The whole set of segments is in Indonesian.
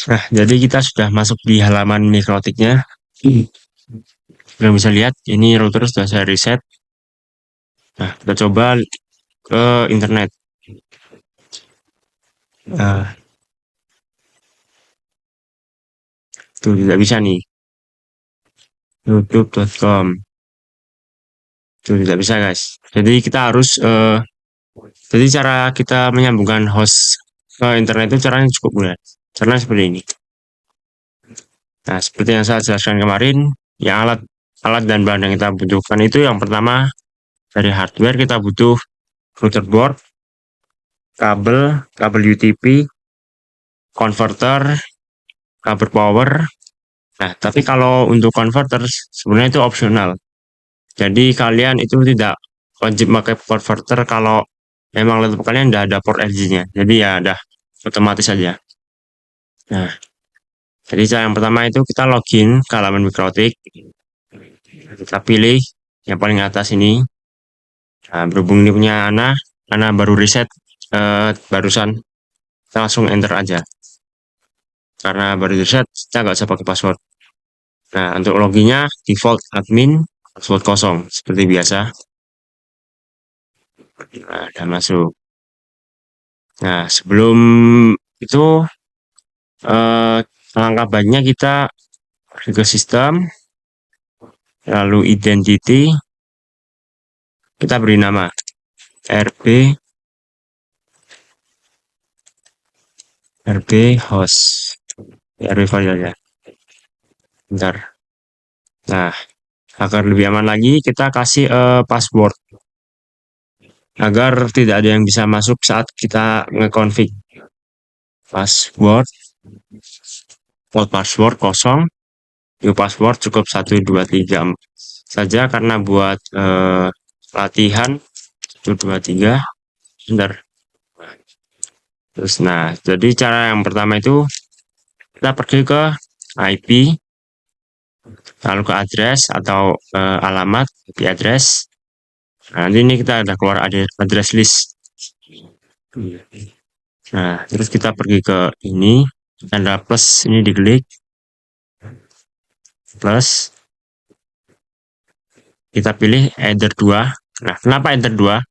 Nah, jadi kita sudah masuk di halaman mikrotiknya. Kalian bisa lihat, ini router sudah saya reset. Nah, kita coba ke internet. Nah, tuh tidak bisa nih. youtube.com. Tuh tidak bisa, guys. Jadi kita harus jadi cara kita menyambungkan host ke internet itu caranya cukup mudah. Caranya seperti ini. Nah, seperti yang saya jelaskan kemarin, yang alat dan bahan yang kita butuhkan itu yang pertama dari hardware kita butuh router board, kabel UTP, converter, kabel power. Nah, tapi kalau untuk converter sebenarnya itu opsional. Jadi kalian itu tidak wajib pakai converter kalau memang laptop kalian tidak ada port LG-nya. Jadi ya udah otomatis saja. Nah, jadi cara yang pertama itu kita login ke halaman Mikrotik. Kita pilih yang paling atas ini. Nah, berhubung ini punya Ana baru reset barusan. Kita langsung enter aja. Karena baru reset, kita nggak usah pakai password. Nah, untuk loginnya default admin, password kosong seperti biasa. Nah, udah masuk. Nah, sebelum itu langkah baiknya kita ke sistem, lalu identity, kita beri nama RB host, RB file ya. Bentar. Nah, agar lebih aman lagi, kita kasih password agar tidak ada yang bisa masuk saat kita nge-config. Password, old password kosong, new password cukup 123 saja karena buat latihan 123. Bentar. Terus, nah, jadi cara yang pertama itu kita pergi ke IP, lalu ke address atau alamat IP address. Nah, nanti ini kita ada keluar address list. Nah, terus kita pergi ke ini, tanda plus ini diklik, plus, kita pilih Ether 2. Nah, kenapa Ether 2?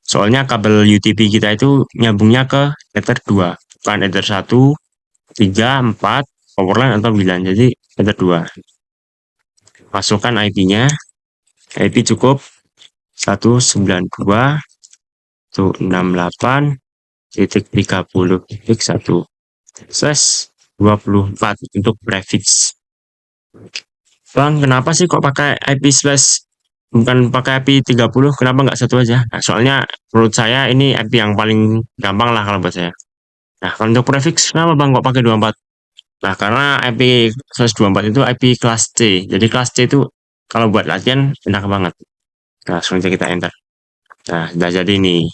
Soalnya kabel UTP kita itu nyambungnya ke Ether 2, bukan Ether 1, 3, 4, powerline atau 9. Jadi Ether 2. Masukkan IP-nya. IP cukup 192.168.30.1/24 untuk prefix. Bang, kenapa sih kok pakai IP slash bukan pakai IP 30? Kenapa nggak satu aja? Nah, soalnya menurut saya ini IP yang paling gampang lah kalau buat saya. Nah, kalau untuk prefix, kenapa bang kok pakai 24? Nah, karena IP slash 24 itu IP kelas C. Jadi kelas C itu kalau buat latihan enak banget. Nah, langsung kita enter. Nah, sudah jadi nih.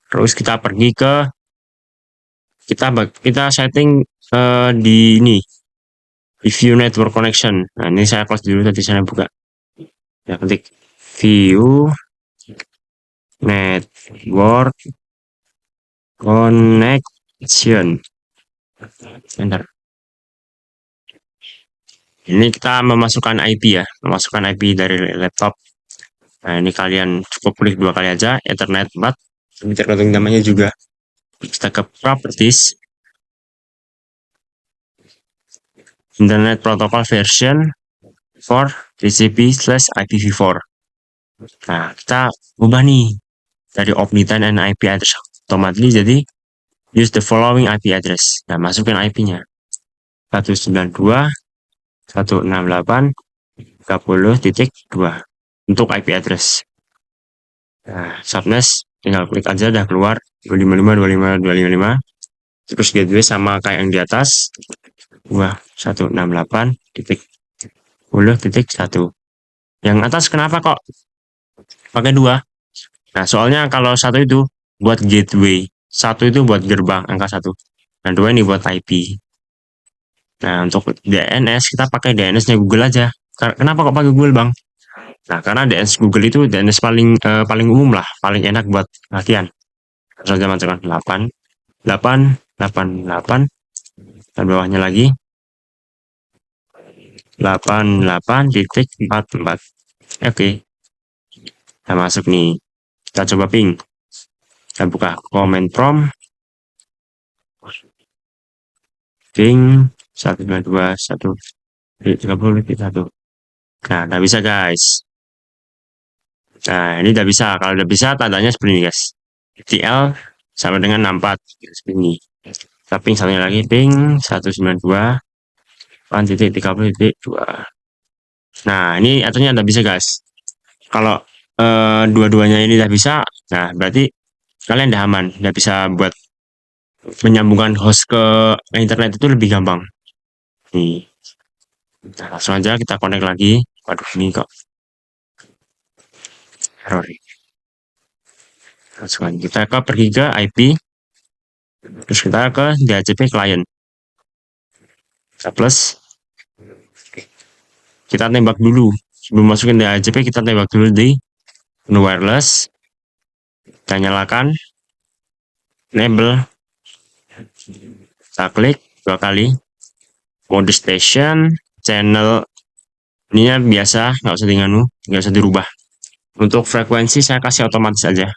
Terus kita pergi ke kita setting di ini di view network connection. Nah, ini saya close dulu tadi saya buka. Ya, ketik view network connection. Enter. Ini kita memasukkan IP ya, memasukkan IP dari laptop. Nah, ini kalian cukup klik 2 kali aja, Ethernet 4. Ini tergantung namanya juga. Kita ke properties, Internet Protocol version for TCP/IPv4. Nah, kita ubah nih dari Omnitan and IP address automatically jadi use the following IP address. Nah, masukin IP-nya 192.168.30.2 untuk IP address. Nah, subnet tinggal klik aja udah keluar 255.255.255. Terus gateway sama kayak yang di atas 168.10.1. Yang atas kenapa kok pakai 2? Nah, soalnya kalau satu itu buat gateway, satu itu buat gerbang angka 1. Nah, 2 ini buat IP. Nah, untuk DNS kita pakai DNS-nya Google aja. Kenapa kok pakai Google, Bang? Nah, karena DNS Google itu DNS paling umum lah, paling enak buat latihan. Saja masukkan 8 8 8 8 Dan bawahnya lagi 88.44. Oke, kita masuk nih. Kita coba ping. Kita buka comment prompt. Ping 192.1.30.1. Nah, udah bisa guys. Nah, ini udah bisa. Kalau udah bisa, tandanya seperti ini guys. TL sama dengan 64. Seperti ini. Kita ping satunya lagi. Ping 192.1.30.2. Nah, ini aturnya udah bisa guys. Kalau dua-duanya ini udah bisa, nah berarti kalian udah aman. Udah bisa buat menyambungkan host ke internet itu lebih gampang. Nih, nah, langsung aja kita connect lagi. Waduh, ini kok error. Langsung aja kita pergi ke IP, terus kita ke DHCP client. Kita plus, kita tembak dulu. Sebelum masukin DHCP, kita tembak dulu di menu wireless. Kita nyalakan, enable, kita klik 2 kali. Mode station, channel ininya biasa, nggak usah dirubah. Untuk frekuensi saya kasih otomatis aja.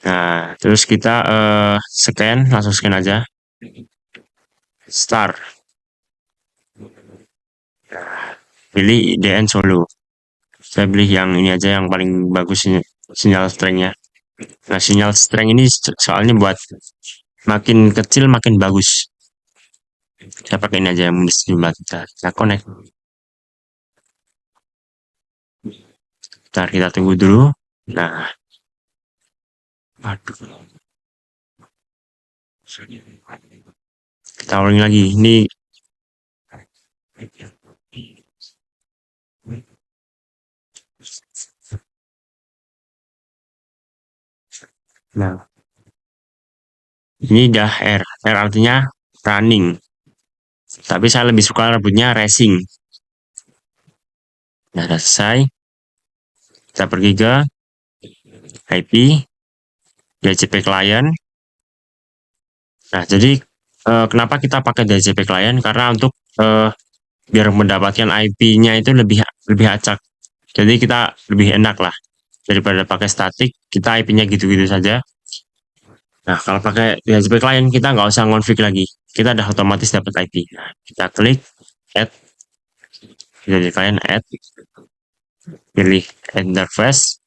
Nah, terus kita scan, langsung scan aja. Start. Pilih IDN Solo. Saya pilih yang ini aja, yang paling bagus ini, sinyal strength-nya. Nah, sinyal strength ini soalnya buat makin kecil makin bagus. Saya pakai ini aja yang kita connect. Bentar, kita tunggu dulu. Nah, aduh. Kita ulangi lagi. Ini nah, ini udah R. R artinya running. Tapi saya lebih suka rebutnya racing. Nah, udah selesai. Kita pergi ke IP, DHCP client. Nah, jadi kenapa kita pakai DHCP client? Karena untuk biar mendapatkan IP-nya itu lebih acak. Jadi kita lebih enak lah daripada pakai static. Kita IP-nya gitu-gitu saja. Nah, kalau pakai DHCP client kita nggak usah ngonfig lagi. Kita udah otomatis dapat IP. Nah, kita klik add DHCP client add, pilih interface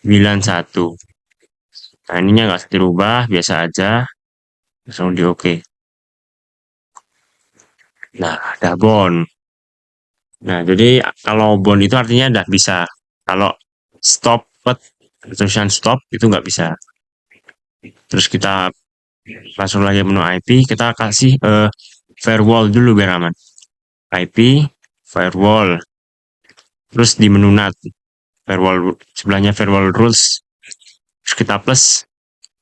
91. Nah, ininya nggak usah dirubah, biasa aja. Langsung di OK. Nah, ada bond. Nah, jadi kalau bond itu artinya udah bisa. Kalau stop, tulisan stop itu nggak bisa. Terus kita langsung lagi menu IP, kita kasih firewall dulu biar aman. IP, firewall. Terus di menu NAT, firewall sebelahnya firewall rules. Terus kita plus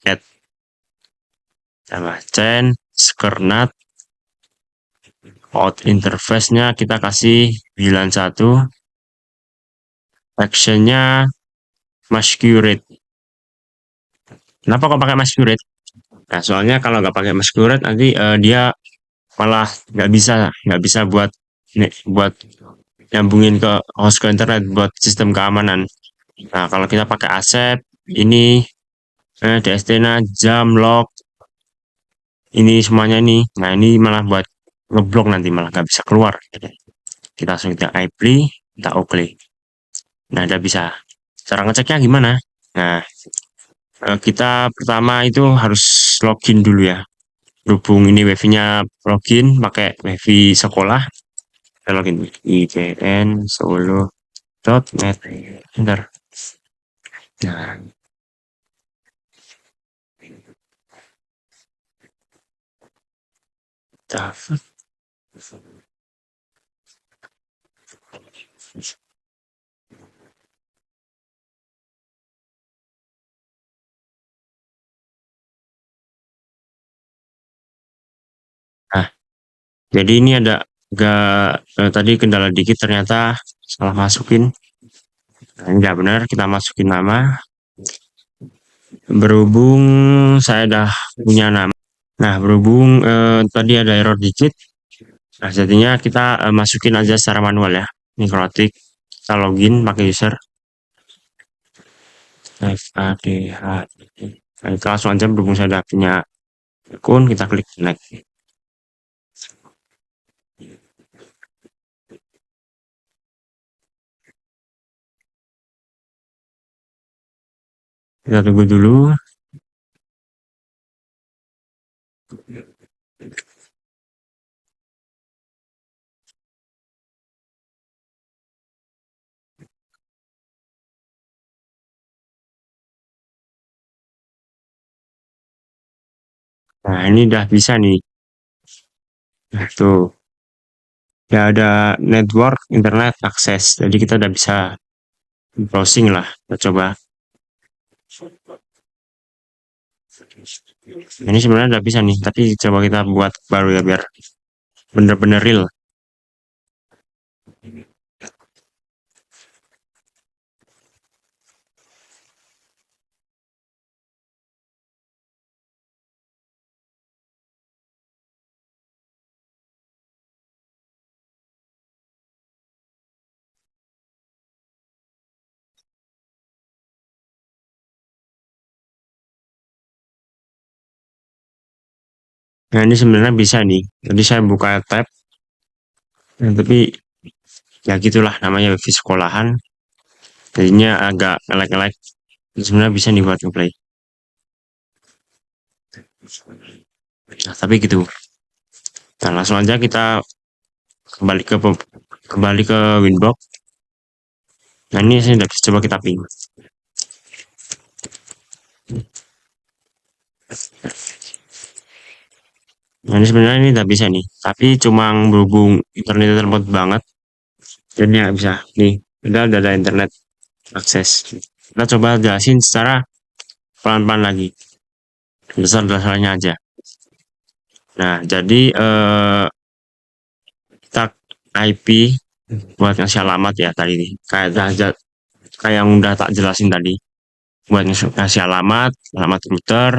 add. Tambah chain, secure NAT, out interface-nya kita kasih 91. Action-nya masquerade. Kenapa kok pakai masquerade? Nah, soalnya kalau nggak pakai masquerade nanti dia malah nggak bisa buat nyambungin ke host ke internet buat sistem keamanan. Nah, kalau kita pakai ASEP ini DST-nya jam lock ini semuanya ini. Nah, ini malah buat ngeblok nanti malah nggak bisa keluar. Kita langsung kita IP, kita OK. Nah, udah bisa. Cara ngeceknya gimana? Nah, kita pertama itu harus login dulu ya. Berhubung ini wifi-nya login pakai wifi sekolah. Kita login ignsolo.net. Bentar. Nah, Dapat. Nah, jadi ini ada tadi kendala dikit ternyata salah masukin. Nah, enggak benar, kita masukin nama. Berhubung saya udah punya nama, Nah, berhubung tadi ada error dikit, nah jadinya kita masukin aja secara manual ya. Ini Krotik, kita login pakai user FADH. Nah, kita langsung aja berhubung saya udah punya akun, kita klik next. Kita tunggu dulu. Nah, ini udah bisa nih. Nah, tuh. Ya ada network internet akses. Jadi kita udah bisa browsing lah. Kita coba. Ini sebenarnya udah bisa nih, tapi coba kita buat baru ya biar bener-bener real. Nah, ini sebenarnya bisa nih. Jadi saya buka tab, nah, tapi ya gitulah namanya wifi sekolahan. Jadinya agak nge-lag. Sebenarnya bisa nih buat ngeplay. Nah, tapi gitu. Nah, langsung aja kita kembali ke kembali ke Winbox. Nah, ini saya udah bisa coba kita ping. Nah, ini sebenarnya ini udah bisa nih. Tapi cuma berhubung internetnya lemot banget. Jadi nggak bisa. Nih, udah ada internet akses. Kita coba jelasin secara pelan-pelan lagi. Dasar-dasarnya aja. Nah, jadi kita IP buat ngasih alamat ya tadi nih. Kayak yang udah tak jelasin tadi. Buat ngasih alamat, alamat router.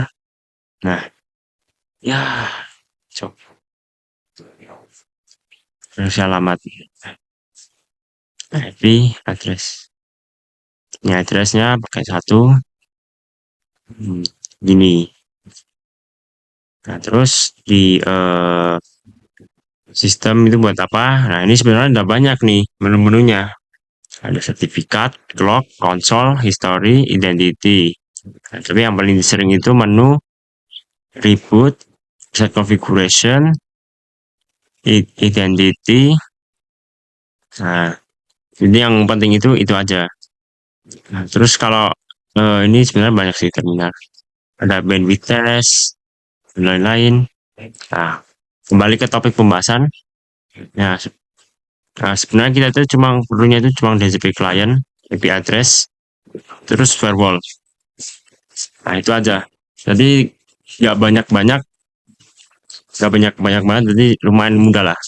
Nah, ya, coba ngasih alamat. IP address. Ini addressnya pakai satu. Gini. Nah, terus di sistem itu buat apa? Nah, ini sebenarnya udah banyak nih menu-menunya. Ada sertifikat, clock, console, history, identity. Nah, tapi yang paling sering itu menu reboot, set configuration, identity. Nah, jadi yang penting itu aja. Nah, terus kalau ini sebenarnya banyak sih terminal. Ada bandwidth test, dan lain-lain. Nah, kembali ke topik pembahasan. Ya, nah, sebenarnya kita itu cuma perlunya itu cuma DHCP client, IP address, terus firewall. Nah, itu aja. Jadi nggak banyak-banyak, nggak banyak-banyak banget, jadi lumayan mudah lah.